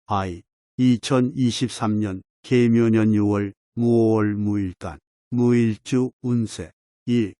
I. 2023년 계묘년 6월 무오월 무일간 무일주 운세 1.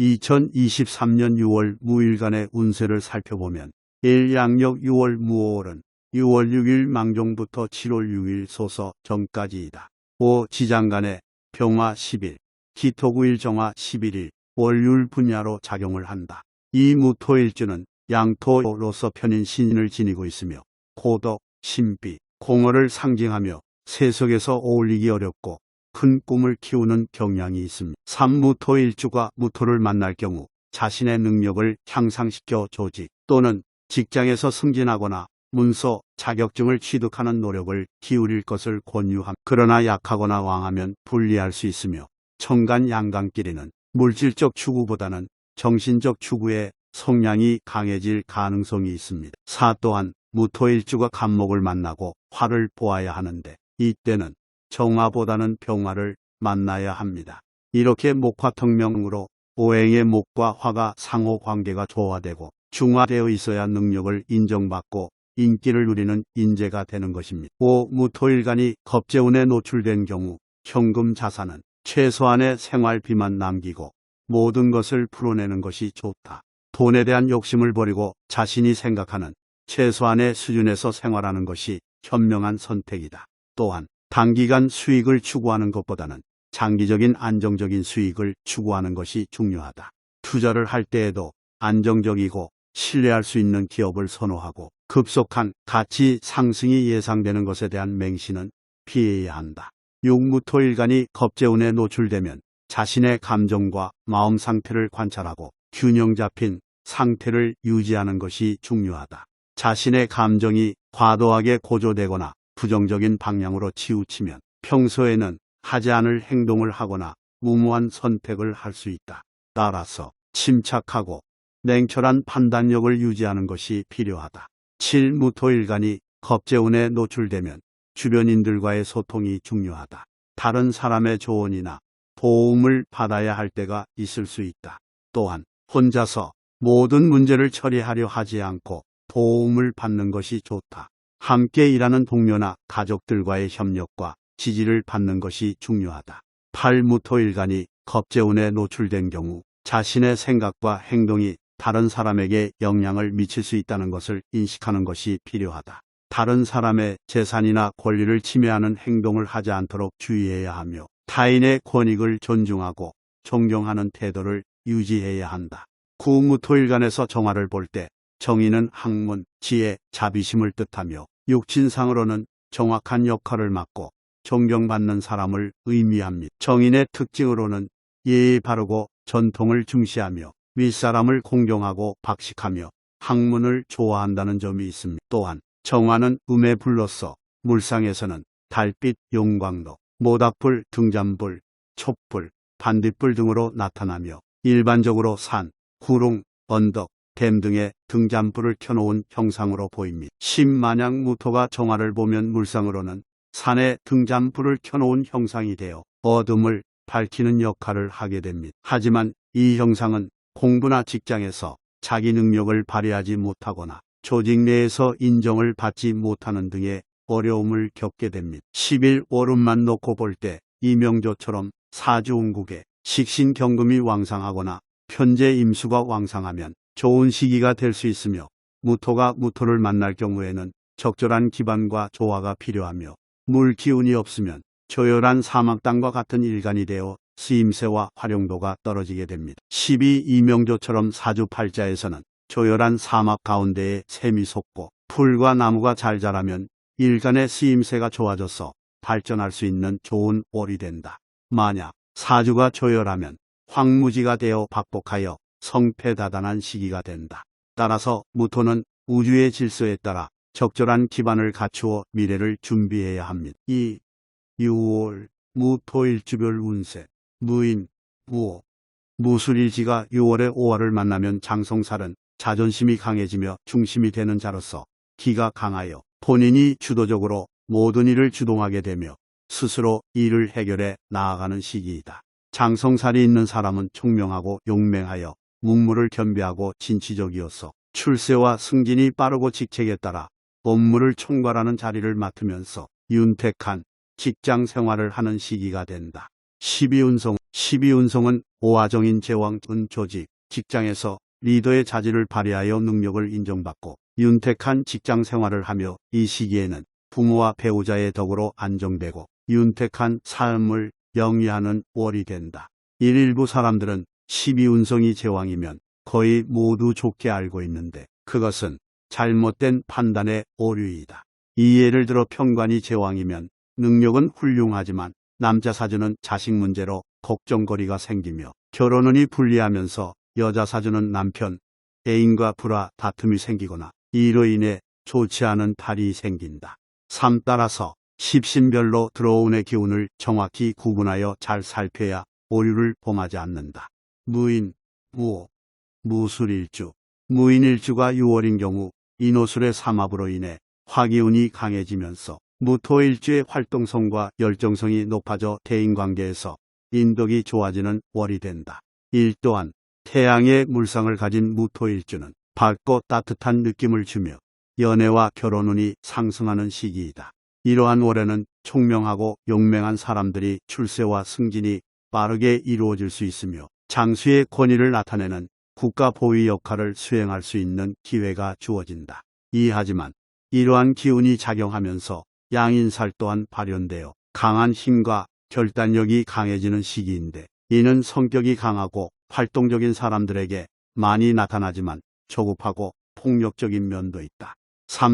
2023년 6월 무일간의 운세를 살펴보면 1. 양력 6월 무오월은 6월 6일 망종부터 7월 6일 소서 정까지이다. 5. 지장간의 병화 10일, 기토구일 정화 11일, 월율 분야로 작용을 한다. 이 무토일주는 양토로서 편인 신인을 지니고 있으며 고덕, 신비, 공허를 상징하며 세속에서 어울리기 어렵고 큰 꿈을 키우는 경향이 있습니다. 3. 무토일주가 무토를 만날 경우 자신의 능력을 향상시켜 조직 또는 직장에서 승진하거나 문서, 자격증을 취득하는 노력을 기울일 것을 권유함. 그러나 약하거나 왕하면 불리할 수 있으며 천간 양간끼리는 물질적 추구보다는 정신적 추구에 성향이 강해질 가능성이 있습니다. 4. 또한 무토일주가 간목을 만나고 화를 보아야 하는데 이때는 정화보다는 병화를 만나야 합니다. 이렇게 목화턱명으로 오행의 목과 화가 상호 관계가 조화되고 중화되어 있어야 능력을 인정받고 인기를 누리는 인재가 되는 것입니다. 5. 무토일간이 겁재운에 노출된 경우 현금 자산은 최소한의 생활비만 남기고 모든 것을 풀어내는 것이 좋다. 돈에 대한 욕심을 버리고 자신이 생각하는 최소한의 수준에서 생활하는 것이 현명한 선택이다. 또한 단기간 수익을 추구하는 것보다는 장기적인 안정적인 수익을 추구하는 것이 중요하다. 투자를 할 때에도 안정적이고 신뢰할 수 있는 기업을 선호하고 급속한 가치 상승이 예상되는 것에 대한 맹신은 피해야 한다. 6. 무토일간이 겁재운에 노출되면 자신의 감정과 마음 상태를 관찰하고 균형 잡힌 상태를 유지하는 것이 중요하다. 자신의 감정이 과도하게 고조되거나 부정적인 방향으로 치우치면 평소에는 하지 않을 행동을 하거나 무모한 선택을 할 수 있다. 따라서 침착하고 냉철한 판단력을 유지하는 것이 필요하다. 7. 무토일간이 겁재운에 노출되면 주변인들과의 소통이 중요하다. 다른 사람의 조언이나 도움을 받아야 할 때가 있을 수 있다. 또한 혼자서 모든 문제를 처리하려 하지 않고 도움을 받는 것이 좋다. 함께 일하는 동료나 가족들과의 협력과 지지를 받는 것이 중요하다. 8. 무토일간이 겁재운에 노출된 경우 자신의 생각과 행동이 다른 사람에게 영향을 미칠 수 있다는 것을 인식하는 것이 필요하다. 다른 사람의 재산이나 권리를 침해하는 행동을 하지 않도록 주의해야 하며 타인의 권익을 존중하고 존경하는 태도를 유지해야 한다. 9. 무토일간에서 정화를 볼 때 정의는 학문, 지혜, 자비심을 뜻하며 육친상으로는 정확한 역할을 맡고 존경받는 사람을 의미합니다. 정인의 특징으로는 예의 바르고 전통을 중시하며 윗사람을 공경하고 박식하며 학문을 좋아한다는 점이 있습니다. 또한 정화는 음의 불로서 물상에서는 달빛, 용광로, 모닥불, 등잔불, 촛불, 반딧불 등으로 나타나며 일반적으로 산, 구릉, 언덕, 댐 등의 등잔불을 켜놓은 형상으로 보입니다. 신만약 무토가 정화를 보면 물상으로는 산에 등잔불을 켜놓은 형상이 되어 어둠을 밝히는 역할을 하게 됩니다. 하지만 이 형상은 공부나 직장에서 자기 능력을 발휘하지 못하거나 조직 내에서 인정을 받지 못하는 등의 어려움을 겪게 됩니다. 10일 월운만 놓고 볼 때 이명조처럼 사주운국에 식신경금이 왕상하거나 편재 임수가 왕상하면 좋은 시기가 될 수 있으며 무토가 무토를 만날 경우에는 적절한 기반과 조화가 필요하며 물 기운이 없으면 조열한 사막땅과 같은 일간이 되어 쓰임새와 활용도가 떨어지게 됩니다. 12. 이명조처럼 사주팔자에서는 조열한 사막 가운데에 샘이 솟고 풀과 나무가 잘 자라면 일간의 쓰임새가 좋아져서 발전할 수 있는 좋은 월이 된다. 만약 사주가 조열하면 황무지가 되어 박복하여 성패다단한 시기가 된다. 따라서 무토는 우주의 질서에 따라 적절한 기반을 갖추어 미래를 준비해야 합니다. 2. 6월 무토일주별 운세 무인, 무호, 무술일지가 6월에 5화를 만나면 장성살은 자존심이 강해지며 중심이 되는 자로서 기가 강하여 본인이 주도적으로 모든 일을 주동하게 되며 스스로 일을 해결해 나아가는 시기이다. 장성살이 있는 사람은 총명하고 용맹하여 문무를 겸비하고 진취적이어서 출세와 승진이 빠르고 직책에 따라 업무를 총괄하는 자리를 맡으면서 윤택한 직장 생활을 하는 시기가 된다. 12운송은 오하정인 제왕은 조직, 직장에서 리더의 자질을 발휘하여 능력을 인정받고 윤택한 직장 생활을 하며 이 시기에는 부모와 배우자의 덕으로 안정되고 윤택한 삶을 영위하는 월이 된다. 일부 사람들은 12운성이 제왕이면 거의 모두 좋게 알고 있는데 그것은 잘못된 판단의 오류이다. 이 예를 들어 평관이 제왕이면 능력은 훌륭하지만 남자 사주는 자식 문제로 걱정거리가 생기며 결혼운이 불리하면서 여자 사주는 남편, 애인과 불화, 다툼이 생기거나 이로 인해 좋지 않은 달이 생긴다. 따라서 십신별로 들어온의 기운을 정확히 구분하여 잘 살펴야 오류를 범하지 않는다. 무인, 무호, 무술일주. 무인일주가 6월인 경우 인호술의 삼합으로 인해 화기운이 강해지면서 무토일주의 활동성과 열정성이 높아져 대인관계에서 인덕이 좋아지는 월이 된다. 또한 태양의 물상을 가진 무토일주는 밝고 따뜻한 느낌을 주며 연애와 결혼운이 상승하는 시기이다. 이러한 월에는 총명하고 용맹한 사람들이 출세와 승진이 빠르게 이루어질 수 있으며 장수의 권위를 나타내는 국가 보위 역할을 수행할 수 있는 기회가 주어진다. 하지만 이러한 기운이 작용하면서 양인살 또한 발현되어 강한 힘과 결단력이 강해지는 시기인데 이는 성격이 강하고 활동적인 사람들에게 많이 나타나지만 조급하고 폭력적인 면도 있다.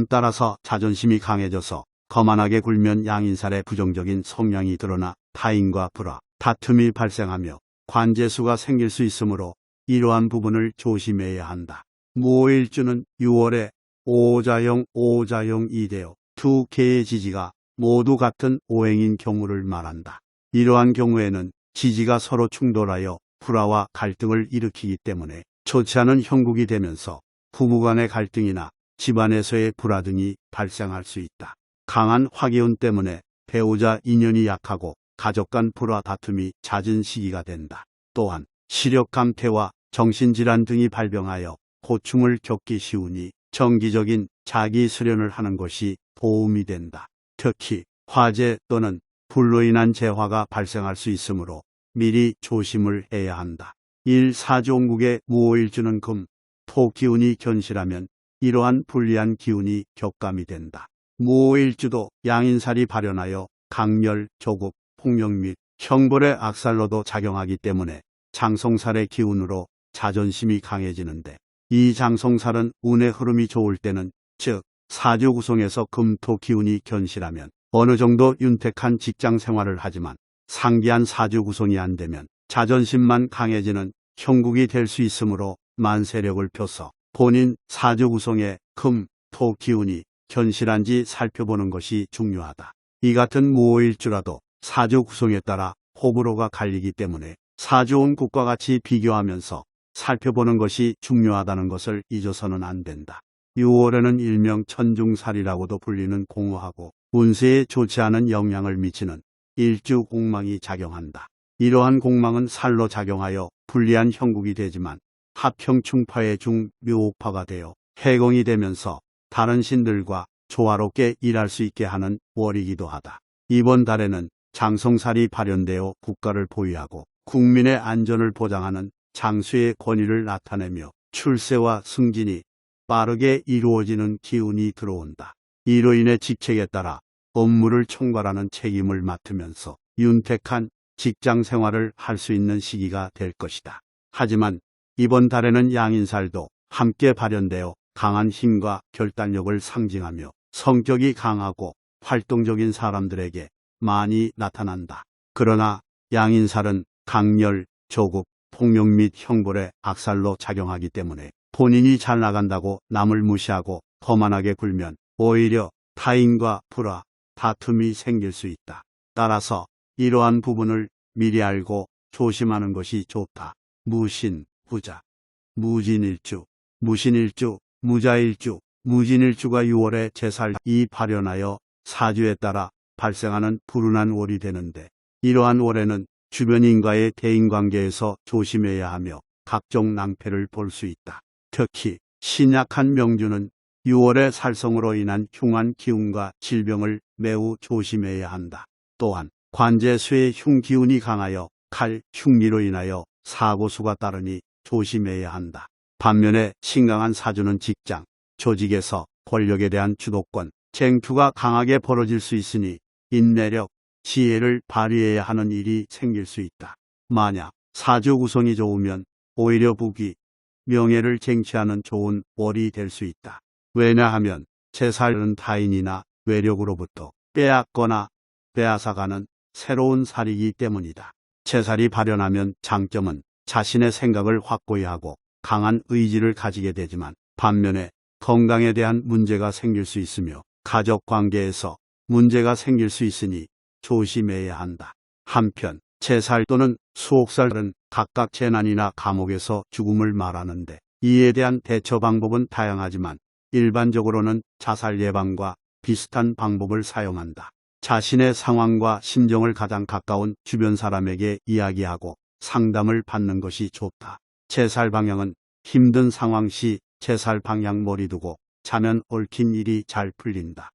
따라서 자존심이 강해져서 거만하게 굴면 양인살의 부정적인 성향이 드러나 타인과 불화, 다툼이 발생하며 관재수가 생길 수 있으므로 이러한 부분을 조심해야 한다. 무오일주는 6월에 오자형이 되어 두 개의 지지가 모두 같은 오행인 경우를 말한다. 이러한 경우에는 지지가 서로 충돌하여 불화와 갈등을 일으키기 때문에 좋지 않은 형국이 되면서 부부간의 갈등이나 집안에서의 불화 등이 발생할 수 있다. 강한 화기운 때문에 배우자 인연이 약하고 가족 간 불화 다툼이 잦은 시기가 된다. 또한 시력 감퇴와 정신질환 등이 발병하여 고충을 겪기 쉬우니 정기적인 자기 수련을 하는 것이 도움이 된다. 특히 화재 또는 불로 인한 재화가 발생할 수 있으므로 미리 조심을 해야 한다. 사주온국의 무오일주는 금, 토 기운이 견실하면 이러한 불리한 기운이 격감이 된다. 무오일주도 양인살이 발현하여 강렬, 조급, 폭력 및 형벌의 악살로도 작용하기 때문에 장성살의 기운으로 자존심이 강해지는데 이 장성살은 운의 흐름이 좋을 때는 즉 사주 구성에서 금토 기운이 견실하면 어느 정도 윤택한 직장 생활을 하지만 상기한 사주 구성이 안 되면 자존심만 강해지는 형국이 될 수 있으므로 만세력을 펴서 본인 사주 구성에 금, 토 기운이 견실한지 살펴보는 것이 중요하다. 이 같은 무오일주라도 사주 구성에 따라 호불호가 갈리기 때문에 사주온국과 같이 비교하면서 살펴보는 것이 중요하다는 것을 잊어서는 안 된다. 6월에는 일명 천중살이라고도 불리는 공허하고 운세에 좋지 않은 영향을 미치는 일주 공망이 작용한다. 이러한 공망은 살로 작용하여 불리한 형국이 되지만 합형충파의 중묘파가 되어 해공이 되면서 다른 신들과 조화롭게 일할 수 있게 하는 월이기도 하다. 이번 달에는 장성살이 발현되어 국가를 보위하고 국민의 안전을 보장하는 장수의 권위를 나타내며 출세와 승진이 빠르게 이루어지는 기운이 들어온다. 이로 인해 직책에 따라 업무를 총괄하는 책임을 맡으면서 윤택한 직장 생활을 할 수 있는 시기가 될 것이다. 하지만 이번 달에는 양인살도 함께 발현되어 강한 힘과 결단력을 상징하며 성격이 강하고 활동적인 사람들에게 많이 나타난다. 그러나 양인살은 강렬, 조급, 폭력 및 형벌의 악살로 작용하기 때문에 본인이 잘 나간다고 남을 무시하고 거만하게 굴면 오히려 타인과 불화, 다툼이 생길 수 있다. 따라서 이러한 부분을 미리 알고 조심하는 것이 좋다. 무신, 부자, 무진일주, 무신일주, 무자일주, 무진일주가 6월에 제살이 발현하여 사주에 따라 발생하는 불운한 월이 되는데 이러한 월에는 주변인과의 대인관계에서 조심해야 하며 각종 낭패를 볼 수 있다. 특히 신약한 명주는 6월의 살성으로 인한 흉한 기운과 질병을 매우 조심해야 한다. 또한 관제수의 흉 기운이 강하여 칼, 흉리로 인하여 사고수가 따르니 조심해야 한다. 반면에 신강한 사주는 직장, 조직에서 권력에 대한 주도권, 쟁투가 강하게 벌어질 수 있으니 인내력, 지혜를 발휘해야 하는 일이 생길 수 있다. 만약 사주 구성이 좋으면 오히려 부귀, 명예를 쟁취하는 좋은 월이 될 수 있다. 왜냐하면 제살은 타인이나 외력으로부터 빼앗거나 빼앗아가는 새로운 살이기 때문이다. 제살이 발현하면 장점은 자신의 생각을 확고히 하고 강한 의지를 가지게 되지만 반면에 건강에 대한 문제가 생길 수 있으며 가족 관계에서 문제가 생길 수 있으니 조심해야 한다. 한편 제살 또는 수옥살은 각각 재난이나 감옥에서 죽음을 말하는데 이에 대한 대처 방법은 다양하지만 일반적으로는 자살 예방과 비슷한 방법을 사용한다. 자신의 상황과 심정을 가장 가까운 주변 사람에게 이야기하고 상담을 받는 것이 좋다. 제살 방향은 힘든 상황 시 제살 방향 머리 두고 자면 얽힌 일이 잘 풀린다.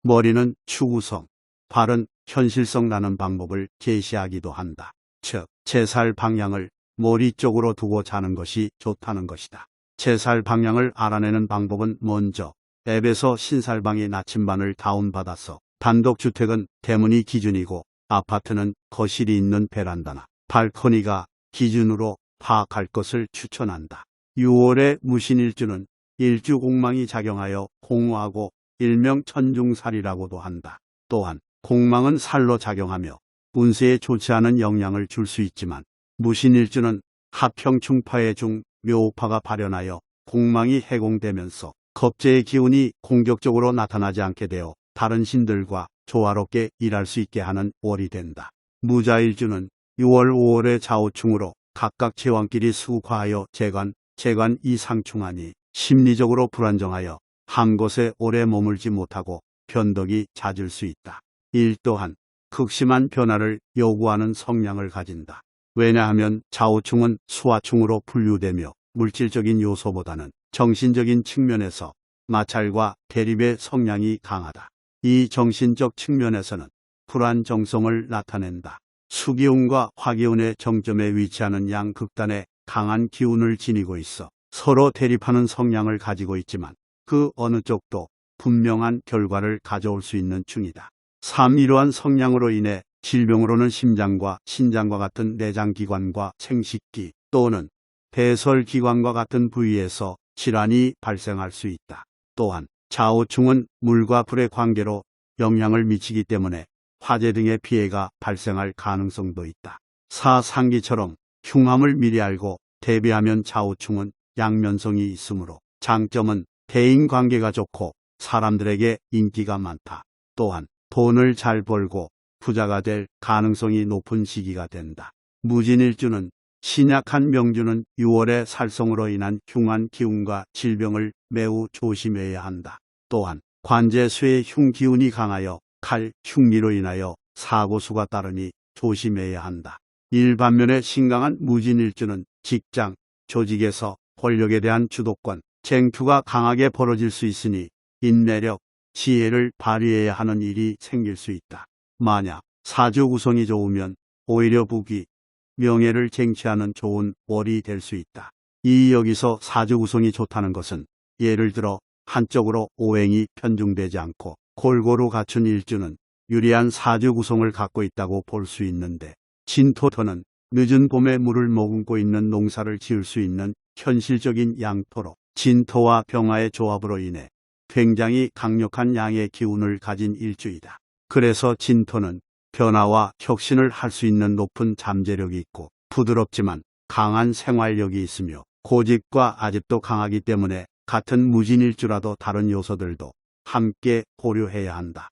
머리는 추구성, 발은 현실성 라는 방법을 제시하기도 한다. 즉, 제살 방향을 머리 쪽으로 두고 자는 것이 좋다는 것이다. 제살 방향을 알아내는 방법은 먼저 앱에서 신살방의 나침반을 다운받아서 단독주택은 대문이 기준이고 아파트는 거실이 있는 베란다나 발코니가 기준으로 파악할 것을 추천한다. 6월의 무신일주는 일주공망이 작용하여 공후하고 일명 천중살이라고도 한다. 또한 공망은 살로 작용하며 운세에 좋지 않은 영향을 줄 수 있지만 무신일주는 하평충파의 중 묘파가 발현하여 공망이 해공되면서 겁재의 기운이 공격적으로 나타나지 않게 되어 다른 신들과 조화롭게 일할 수 있게 하는 월이 된다. 무자일주는 6월 5월의 좌우충으로 각각 제왕끼리 수과하여 재관 이상충하니 심리적으로 불안정하여 한 곳에 오래 머물지 못하고 변덕이 잦을 수 있다. 일 또한 극심한 변화를 요구하는 성향을 가진다. 왜냐하면 좌우충은 수화충으로 분류되며 물질적인 요소보다는 정신적인 측면에서 마찰과 대립의 성향이 강하다. 이 정신적 측면에서는 불안정성을 나타낸다. 수기운과 화기운의 정점에 위치하는 양극단의 강한 기운을 지니고 있어 서로 대립하는 성향을 가지고 있지만 그 어느 쪽도 분명한 결과를 가져올 수 있는 중이다. 3. 이러한 성향으로 인해 질병으로는 심장과 신장과 같은 내장기관과 생식기 또는 배설기관과 같은 부위에서 질환이 발생할 수 있다. 또한 좌우충은 물과 불의 관계로 영향을 미치기 때문에 화재 등의 피해가 발생할 가능성도 있다. 4. 상기처럼 흉함을 미리 알고 대비하면 좌우충은 양면성이 있으므로 장점은 대인관계가 좋고 사람들에게 인기가 많다. 또한 돈을 잘 벌고 부자가 될 가능성이 높은 시기가 된다. 무진일주는 신약한 명주는 6월의 살성으로 인한 흉한 기운과 질병을 매우 조심해야 한다. 또한 관제수의 흉 기운이 강하여 칼, 흉리로 인하여 사고수가 따르니 조심해야 한다. 일반면에 신강한 무진일주는 직장, 조직에서 권력에 대한 주도권, 쟁투가 강하게 벌어질 수 있으니 인내력, 지혜를 발휘해야 하는 일이 생길 수 있다. 만약 사주 구성이 좋으면 오히려 부귀, 명예를 쟁취하는 좋은 월이 될 수 있다. 여기서 사주 구성이 좋다는 것은 예를 들어 한쪽으로 오행이 편중되지 않고 골고루 갖춘 일주는 유리한 사주 구성을 갖고 있다고 볼 수 있는데 진토토는 늦은 봄에 물을 머금고 있는 농사를 지을 수 있는 현실적인 양토로 진토와 병화의 조합으로 인해 굉장히 강력한 양의 기운을 가진 일주이다. 그래서 진토는 변화와 혁신을 할 수 있는 높은 잠재력이 있고 부드럽지만 강한 생활력이 있으며 고집과 아집도 강하기 때문에 같은 무진일주라도 다른 요소들도 함께 고려해야 한다.